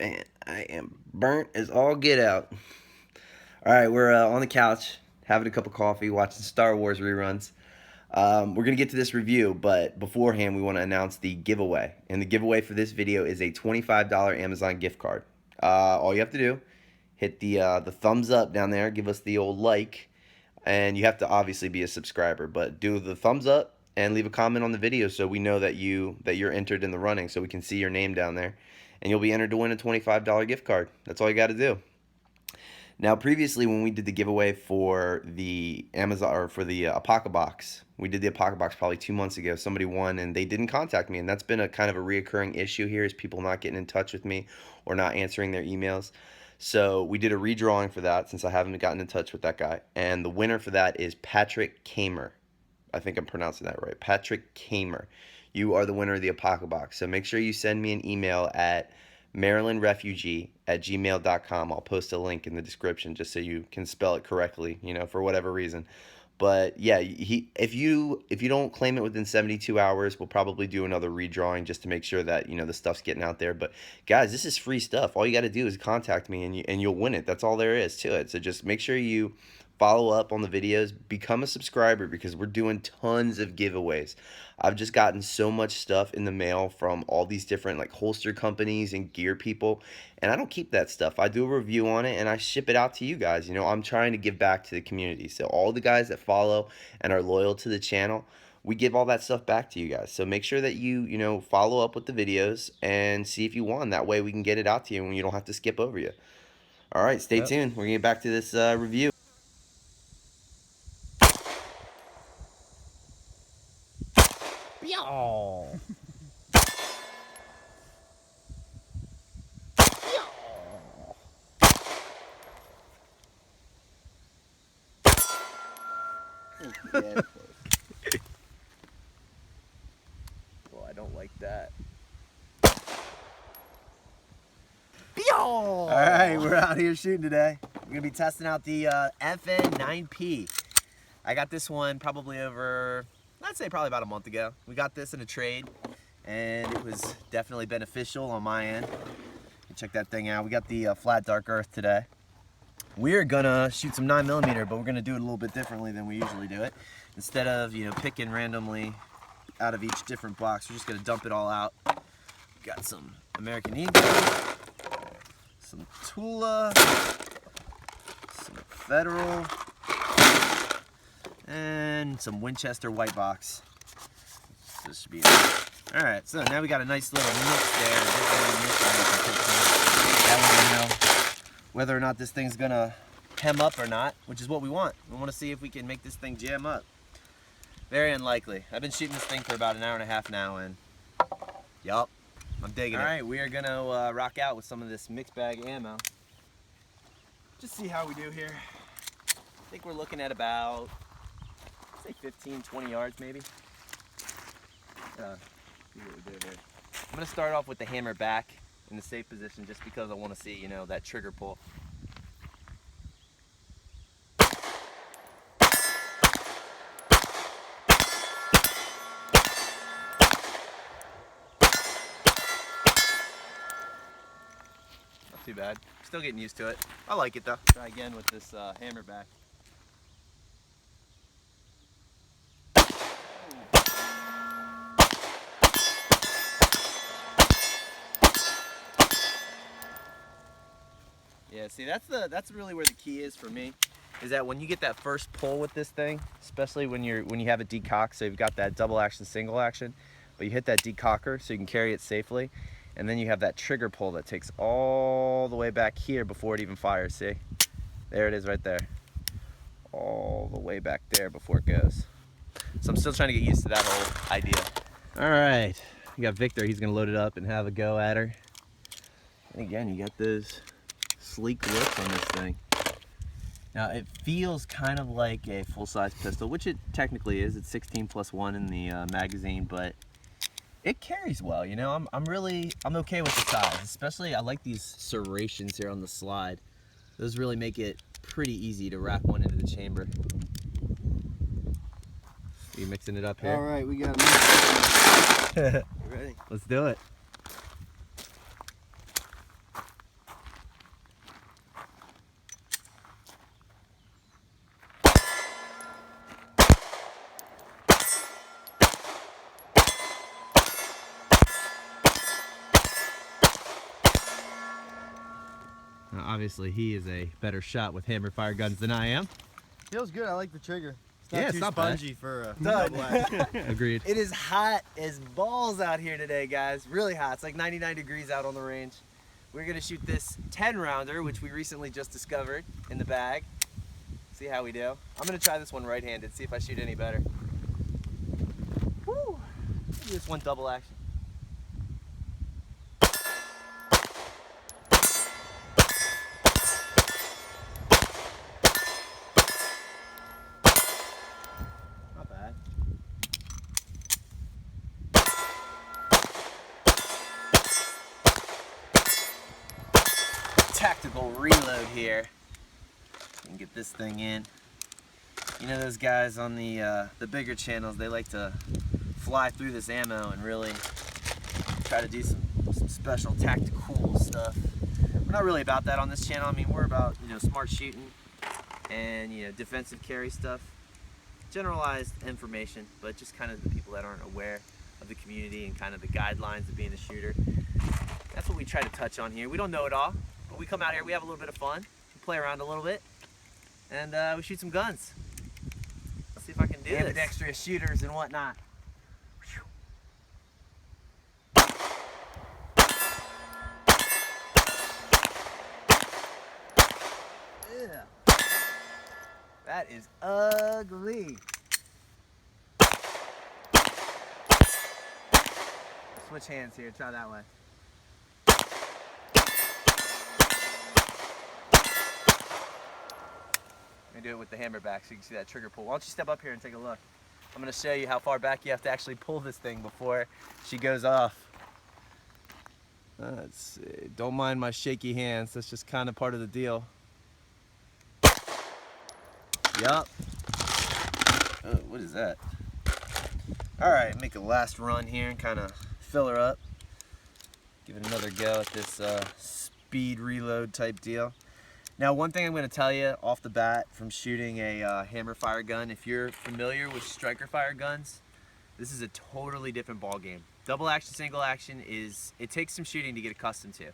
Man, I am burnt as all get out. All right, we're on the couch having a cup of coffee, watching Star Wars reruns. We're gonna get to this review, but beforehand, we want to announce the giveaway. And the giveaway for this video is a $25 Amazon gift card. All you have to do, hit the thumbs up down there, give us the old like, and you have to obviously be a subscriber. But do the thumbs up and leave a comment on the video so we know that you're entered in the running, so we can see your name down there, and you'll be entered to win a $25 gift card. That's all you got to do. Now, previously, when we did the giveaway for the Amazon or for the Apoca box, we did the Apoca box probably 2 months ago. Somebody won and they didn't contact me, and that's been a kind of a reoccurring issue here, is people not getting in touch with me or not answering their emails. So we did a redrawing for that, since I haven't gotten in touch with that guy, and the winner for that is Patrick Kamer. I think I'm pronouncing that right. Patrick Kamer. You are the winner of the Apoca box. So make sure you send me an email at marylandrefugee@gmail.com. I'll post a link in the description just so you can spell it correctly, for whatever reason. But yeah, if you don't claim it within 72 hours, we'll probably do another redrawing just to make sure that the stuff's getting out there. But guys, this is free stuff. All you got to do is contact me and you'll win it. That's all there is to it. So just make sure you follow up on the videos, become a subscriber, because we're doing tons of giveaways. I've just gotten so much stuff in the mail from all these different like holster companies and gear people, and I don't keep that stuff. I do a review on it and I ship it out to you guys. I'm trying to give back to the community. So all the guys that follow and are loyal to the channel, we give all that stuff back to you guys. So make sure that you follow up with the videos and see if you won. That way we can get it out to you and you don't have to skip over you. All right, stay tuned. We're gonna get back to this review. Yo. Yeah. Well, I don't like that. All right, we're out here shooting today. We're gonna be testing out the FN9P. I got this one probably over, I'd say probably about a month ago. We got this in a trade, and it was definitely beneficial on my end. Check that thing out. We got the flat dark earth today. We're gonna shoot some 9mm, but we're gonna do it a little bit differently than we usually do it. Instead of picking randomly out of each different box, we're just gonna dump it all out. Got some American Eagle, some Tula, some Federal, and some Winchester white box. This should be it. All right, so now we got a nice little mix there. That way we know whether or not this thing's gonna hem up or not, which is what we want. We want to see if we can make this thing jam up. Very unlikely. I've been shooting this thing for about an hour and a half now, and yup, I'm digging it. All right, we are gonna rock out with some of this mixed bag ammo. Just see how we do here. I think we're looking at about, say 15, 20 yards maybe. See what we do here. I'm gonna start off with the hammer back in the safe position, just because I want to see, that trigger pull. Not too bad. Still getting used to it. I like it though. Try again with this hammer back. Yeah, see, that's really where the key is for me, is that when you get that first pull with this thing, especially when you have it decocked, so you've got that double action, single action, but you hit that decocker so you can carry it safely, and then you have that trigger pull that takes all the way back here before it even fires. See, there it is right there, all the way back there before it goes. So I'm still trying to get used to that whole idea. All right, you got Victor. He's gonna load it up and have a go at her. And again, you got those sleek looks on this thing. Now it feels kind of like a full-size pistol, which it technically is. It's 16+1 in the magazine, but it carries well. I'm okay with the size. Especially, I like these serrations here on the slide. Those really make it pretty easy to rack one into the chamber. Are you mixing it up here? All right, we got it. Ready? Let's do it. Now, obviously, he is a better shot with hammer fire guns than I am. Feels good. I like the trigger. It's not Yeah, too it's not bad. spongy for a Done. double action. Agreed. It is hot as balls out here today, guys. Really hot. It's like 99 degrees out on the range. We're gonna shoot this 10 rounder, which we recently just discovered in the bag. See how we do. I'm gonna try this one right-handed, see if I shoot any better. Woo! Maybe this one double action. Not bad. Tactical reload here. And get this thing in. You know those guys on the bigger channels, they like to fly through this ammo and really try to do some special tactical stuff. We're not really about that on this channel. I mean, we're about, you know, smart shooting and, you know, defensive carry stuff. Generalized information, but just kind of the people that aren't aware of the community and kind of the guidelines of being a shooter. That's what we try to touch on here. We don't know it all, but we come out here, we have a little bit of fun, we play around a little bit, and we shoot some guns. Let's see if I can do this. Ambidextrous shooters and whatnot. Yeah. That is ugly. Switch hands here, try that way. I'm gonna do it with the hammer back so you can see that trigger pull. Why don't you step up here and take a look? I'm gonna show you how far back you have to actually pull this thing before she goes off. Let's see. Don't mind my shaky hands. That's just kind of part of the deal. Yup. Oh, what is that? All right, make a last run here and kind of fill her up. Give it another go at this speed reload type deal. Now, one thing I'm going to tell you off the bat from shooting a hammer fire gun, if you're familiar with striker fire guns, this is a totally different ball game. Double action, single action it takes some shooting to get accustomed to.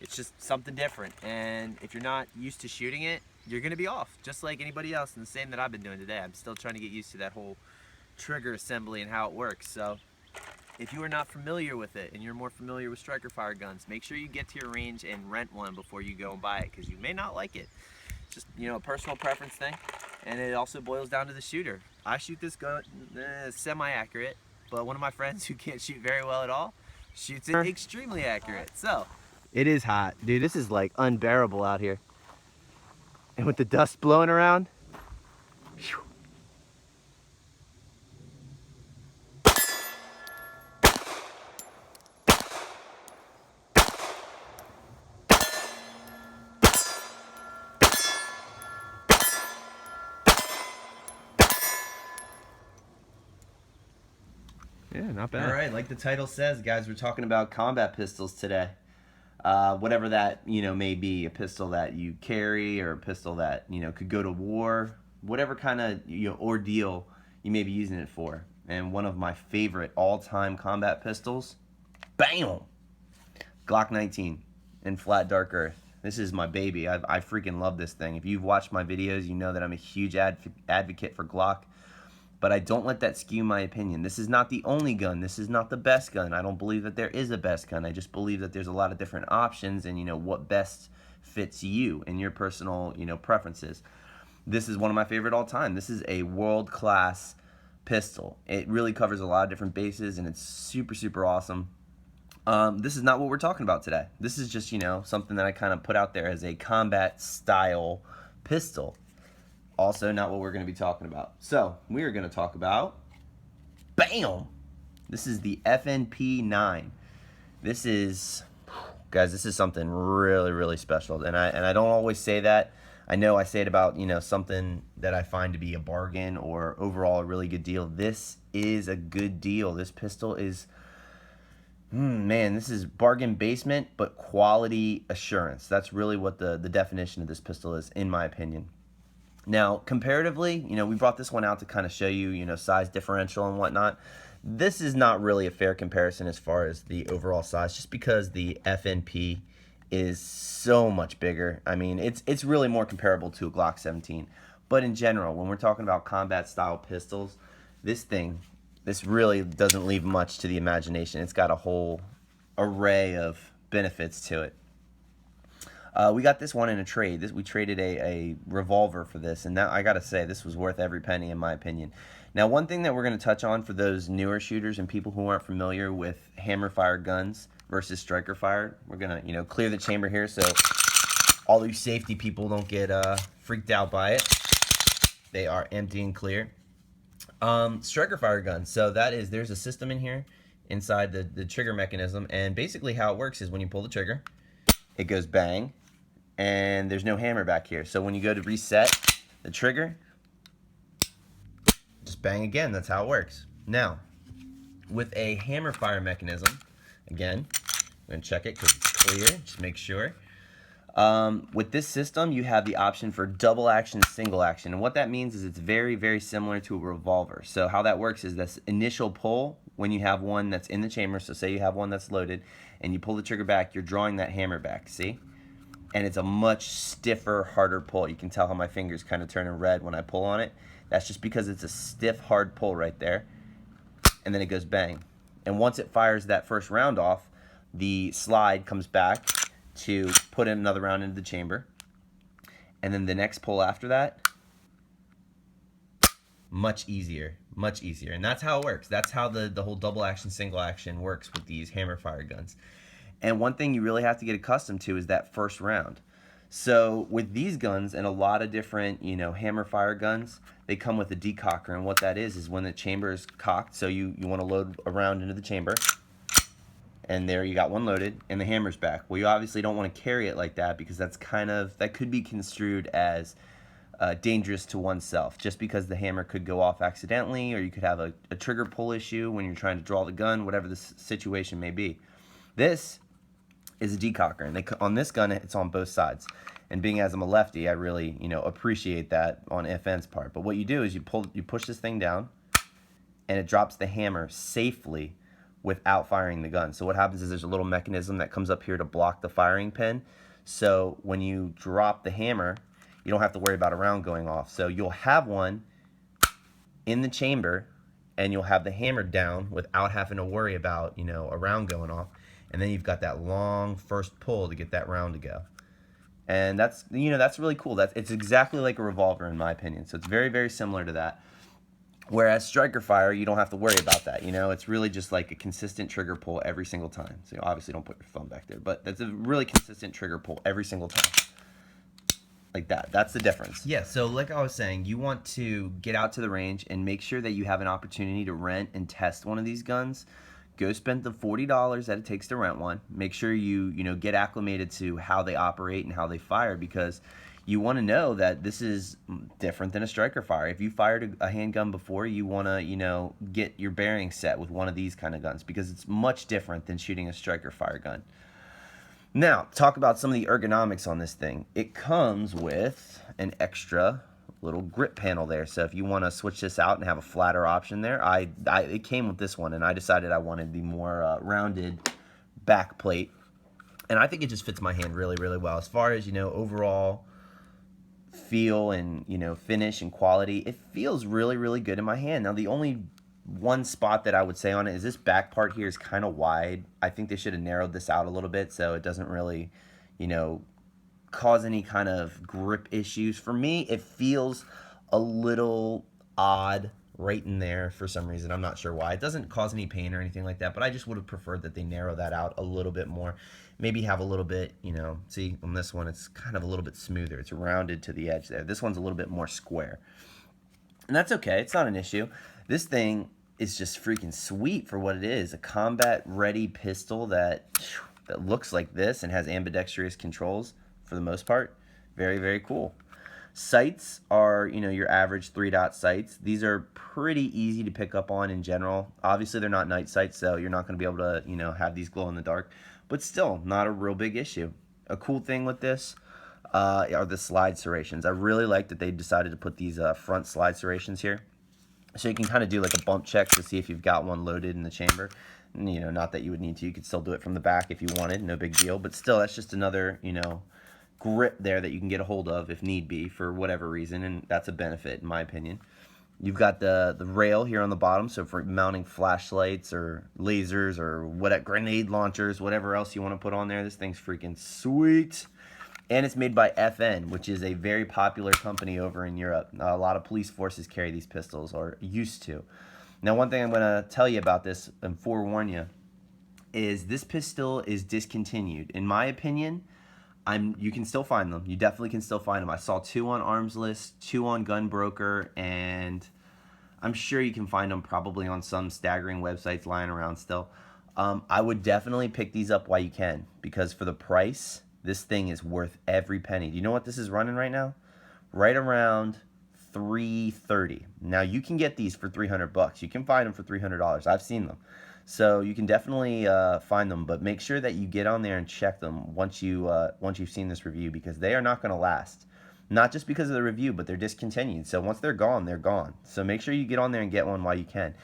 It's just something different, and if you're not used to shooting it, you're going to be off, just like anybody else, and the same that I've been doing today. I'm still trying to get used to that whole trigger assembly and how it works. So if you are not familiar with it and you're more familiar with striker fire guns, make sure you get to your range and rent one before you go and buy it, because you may not like it. It's just, you know, a personal preference thing, and it also boils down to the shooter. I shoot this gun semi-accurate, but one of my friends who can't shoot very well at all shoots it extremely accurate. So it is hot, dude. This is like unbearable out here, and with the dust blowing around, whew. Yeah, not bad. All right, like the title says, guys, we're talking about combat pistols today. Whatever that, you know, may be, a pistol that you carry or a pistol that, you know, could go to war, whatever kind of, you know, ordeal you may be using it for. And one of my favorite all-time combat pistols, bam, Glock 19 in flat dark earth. This is my baby. I freaking love this thing. If you've watched my videos, you know that I'm a huge advocate for Glock. But I don't let that skew my opinion. This is not the only gun. This is not the best gun. I don't believe that there is a best gun. I just believe that there's a lot of different options and, you know, what best fits you and your personal, you know, preferences. This is one of my favorite all time. This is a world-class pistol. It really covers a lot of different bases, and it's super, super awesome. This is not what we're talking about today. This is just, you know, something that I kind of put out there as a combat style pistol. Also not what we're going to be talking about. So we are going to talk about, bam, this is the FNP9. This is, guys, this is something really, really special. And I don't always say that. I know I say it about, you know, something that I find to be a bargain or overall a really good deal. This is a good deal. This pistol is, man, this is bargain basement, but quality assurance. That's really what the definition of this pistol is, in my opinion. Now, comparatively, you know, we brought this one out to kind of show you, you know, size differential and whatnot. This is not really a fair comparison as far as the overall size, just because the FNP is so much bigger. I mean, it's really more comparable to a Glock 17. But in general, when we're talking about combat style pistols, this really doesn't leave much to the imagination. It's got a whole array of benefits to it. We got this one in a trade. We traded a revolver for this, and now I gotta say, this was worth every penny in my opinion. Now, one thing that we're gonna touch on for those newer shooters and people who aren't familiar with hammer fire guns versus striker fire, we're gonna clear the chamber here so all you safety people don't get freaked out by it. They are empty and clear. Striker fire guns. So there's a system in here inside the trigger mechanism, and basically how it works is when you pull the trigger, it goes bang, and there's no hammer back here. So when you go to reset the trigger, just bang again. That's how it works. Now, with a hammer fire mechanism, again, I'm gonna check it because it's clear. Just make sure. With this system, you have the option for double action, single action. And what that means is it's very, very similar to a revolver. So how that works is this initial pull, when you have one that's in the chamber, so say you have one that's loaded, and you pull the trigger back, you're drawing that hammer back, see? And it's a much stiffer, harder pull. You can tell how my fingers kind of turning red when I pull on it. That's just because it's a stiff, hard pull right there. And then it goes bang. And once it fires that first round off, the slide comes back to put in another round into the chamber, and then the next pull after that, much easier, and that's how it works. That's how the whole double action, single action works with these hammer fire guns. And one thing you really have to get accustomed to is that first round. So with these guns and a lot of different hammer fire guns, they come with a decocker, and what that is when the chamber is cocked, so you want to load a round into the chamber, and there you got one loaded, and the hammer's back. Well, you obviously don't want to carry it like that, because that could be construed as dangerous to oneself, just because the hammer could go off accidentally, or you could have a trigger pull issue when you're trying to draw the gun, whatever the situation may be. This is a decocker, and on this gun, it's on both sides. And being as I'm a lefty, I really appreciate that on FN's part. But what you do is you push this thing down, and it drops the hammer safely without firing the gun. So what happens is there's a little mechanism that comes up here to block the firing pin. So when you drop the hammer, you don't have to worry about a round going off. So you'll have one in the chamber, and you'll have the hammer down without having to worry about a round going off. And then you've got that long first pull to get that round to go. And that's really cool. It's exactly like a revolver in my opinion. So it's very, very similar to that. Whereas striker fire, you don't have to worry about that. It's really just like a consistent trigger pull every single time. So obviously don't put your phone back there, but that's a really consistent trigger pull every single time. Like that. That's the difference. Yeah, so like I was saying, you want to get out to the range and make sure that you have an opportunity to rent and test one of these guns. Go spend the $40 that it takes to rent one. Make sure you get acclimated to how they operate and how they fire, because you want to know that this is different than a striker fire. If you fired a handgun before, you want to, get your bearings set with one of these kind of guns, because it's much different than shooting a striker fire gun. Now, talk about some of the ergonomics on this thing. It comes with an extra little grip panel there. So if you want to switch this out and have a flatter option there, it came with this one, and I decided I wanted the more rounded back plate. And I think it just fits my hand really, really well. As far as, overall feel and finish and quality, it feels really, really good in my hand. Now the only one spot that I would say on it is this back part here is kind of wide. I think they should have narrowed this out a little bit so it doesn't really cause any kind of grip issues. For me, it feels a little odd right in there for some reason. I'm not sure why. It doesn't cause any pain or anything like that, but I just would have preferred that they narrow that out a little bit more. Maybe have a little bit, see on this one, it's kind of a little bit smoother. It's rounded to the edge there. This one's a little bit more square. And that's okay. It's not an issue. This thing is just freaking sweet for what it is. A combat-ready pistol that looks like this and has ambidextrous controls for the most part. Very, very cool. Sights are, your average 3-dot sights. These are pretty easy to pick up on in general. Obviously, they're not night sights, so you're not going to be able to, have these glow in the dark. But still, not a real big issue. A cool thing with this are the slide serrations. I really like that they decided to put these front slide serrations here. So you can kind of do like a bump check to see if you've got one loaded in the chamber. You know, not that you would need to. You could still do it from the back if you wanted, no big deal. But still, that's just another, you know, grip there that you can get a hold of if need be for whatever reason, and that's a benefit in my opinion. You've got the rail here on the bottom, so for mounting flashlights or lasers or what, grenade launchers, whatever else you want to put on there. This thing's freaking sweet. And it's made by FN, which is a very popular company over in Europe. A lot of police forces carry these pistols, or used to. Now, one thing I'm going to tell you about this and forewarn you is this pistol is discontinued. In my opinion, you can still find them. You definitely can still find them. I saw 2 on armslist, 2 on gunbroker, and I'm sure you can find them probably on some staggering websites lying around still. I would definitely pick these up while you can, because for the price, this thing is worth every penny. Do you know what this is running right now? Right around $330. Now you can get these for $300. You can find them for $300. I've seen them. So you can definitely find them, but make sure that you get on there and check them once you've seen this review, because they are not going to last. Not just because of the review, but they're discontinued. So once they're gone, they're gone. So make sure you get on there and get one while you can.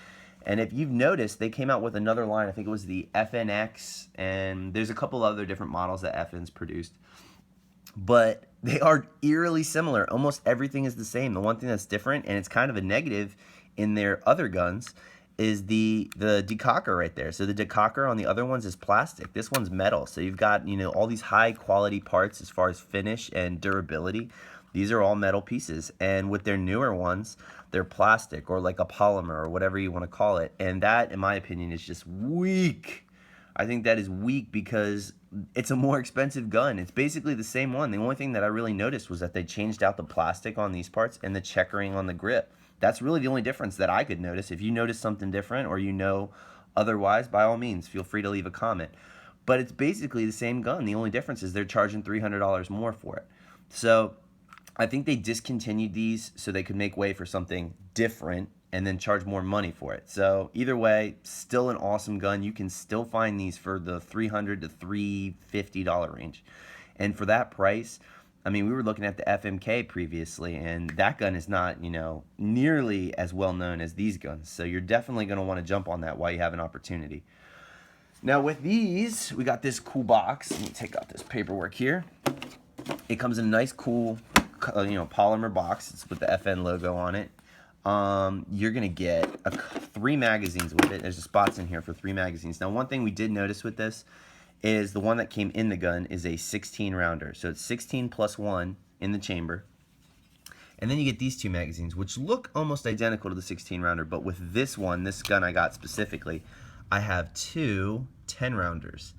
And if you've noticed, they came out with another line. I think it was the FNX, and there's a couple other different models that FN's produced. But they are eerily similar. Almost everything is the same. The one thing that's different, and it's kind of a negative in their other guns, is the decocker right there. So the decocker on the other ones is plastic. This one's metal. So you've got, you know, all these high quality parts as far as finish and durability. These are all metal pieces. And with their newer ones, they're plastic or like a polymer or whatever you want to call it. And that, in my opinion, is just weak. I think that is weak because it's a more expensive gun. It's basically the same one. The only thing that I really noticed was that they changed out the plastic on these parts and the checkering on the grip. That's really the only difference that I could notice. If you notice something different or you know otherwise, by all means, feel free to leave a comment. But it's basically the same gun. The only difference is they're charging $300 more for it. So I think they discontinued these so they could make way for something different and then charge more money for it. So either way, still an awesome gun. You can still find these for the $300 to $350 range. And for that price, I mean, we were looking at the FMK previously, and that gun is not, you know, nearly as well known as these guns. So you're definitely going to want to jump on that while you have an opportunity. Now with these, we got this cool box. Let me take out this paperwork here. It comes in a nice, cool, you know, polymer box. It's with the FN logo on it. You're going to get 3 magazines with it. There's spots in here for 3 magazines. Now, one thing we did notice with this is the one that came in the gun is a 16 rounder. So it's 16 plus 1 in the chamber. And then you get these 2 magazines, which look almost identical to the 16 rounder. But with this one, this gun I got specifically, I have 2 10 rounders.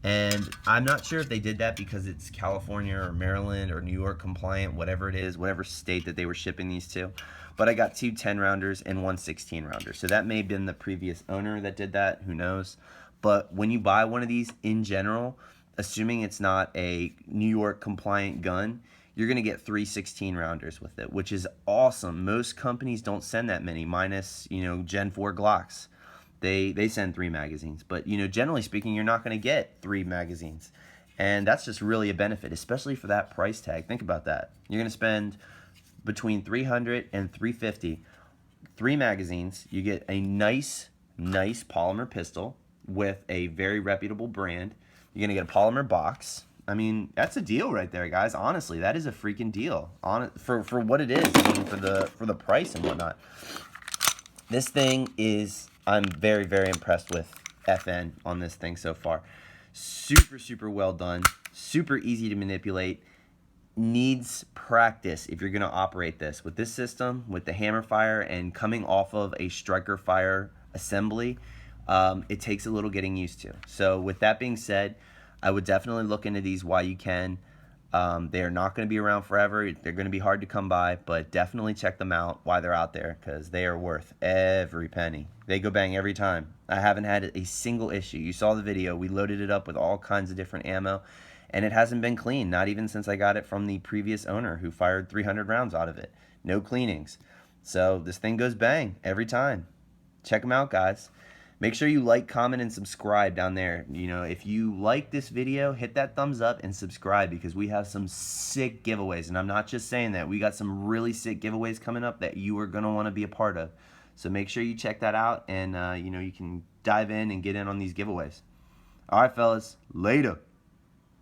And I'm not sure if they did that because it's California or Maryland or New York compliant, whatever it is, whatever state that they were shipping these to. But I got 2 10 rounders and 1 16 rounder. So that may have been the previous owner that did that. Who knows? But when you buy one of these in general, assuming it's not a New York compliant gun, you're going to get 3 16 rounders with it, which is awesome. Most companies don't send that many, minus, you know, Gen 4 Glocks. They send 3 magazines. But, you know, generally speaking, you're not going to get 3 magazines. And that's just really a benefit, especially for that price tag. Think about that. You're going to spend between $300 and $350. 3 magazines. You get a nice polymer pistol with a very reputable brand. You're going to get a polymer box. I mean, that's a deal right there, guys. Honestly, that is a freaking deal for what it is. I mean, for the price and whatnot. This thing is, I'm very, very impressed with FN on this thing so far. Super, super well done. Super easy to manipulate. Needs practice if you're going to operate this. With this system, with the hammer fire and coming off of a striker fire assembly, it takes a little getting used to. So with that being said, I would definitely look into these while you can. They are not going to be around forever. They're going to be hard to come by, but definitely check them out while they're out there because they are worth every penny. They go bang every time. I haven't had a single issue. You saw the video. We loaded it up with all kinds of different ammo, and it hasn't been cleaned, not even since I got it from the previous owner who fired 300 rounds out of it. No cleanings. So this thing goes bang every time. Check them out, guys. Make sure you like, comment, and subscribe down there. You know, if you like this video, hit that thumbs up and subscribe because we have some sick giveaways. And I'm not just saying that. We got some really sick giveaways coming up that you are going to want to be a part of. So make sure you check that out and, you know, you can dive in and get in on these giveaways. All right, fellas. Later.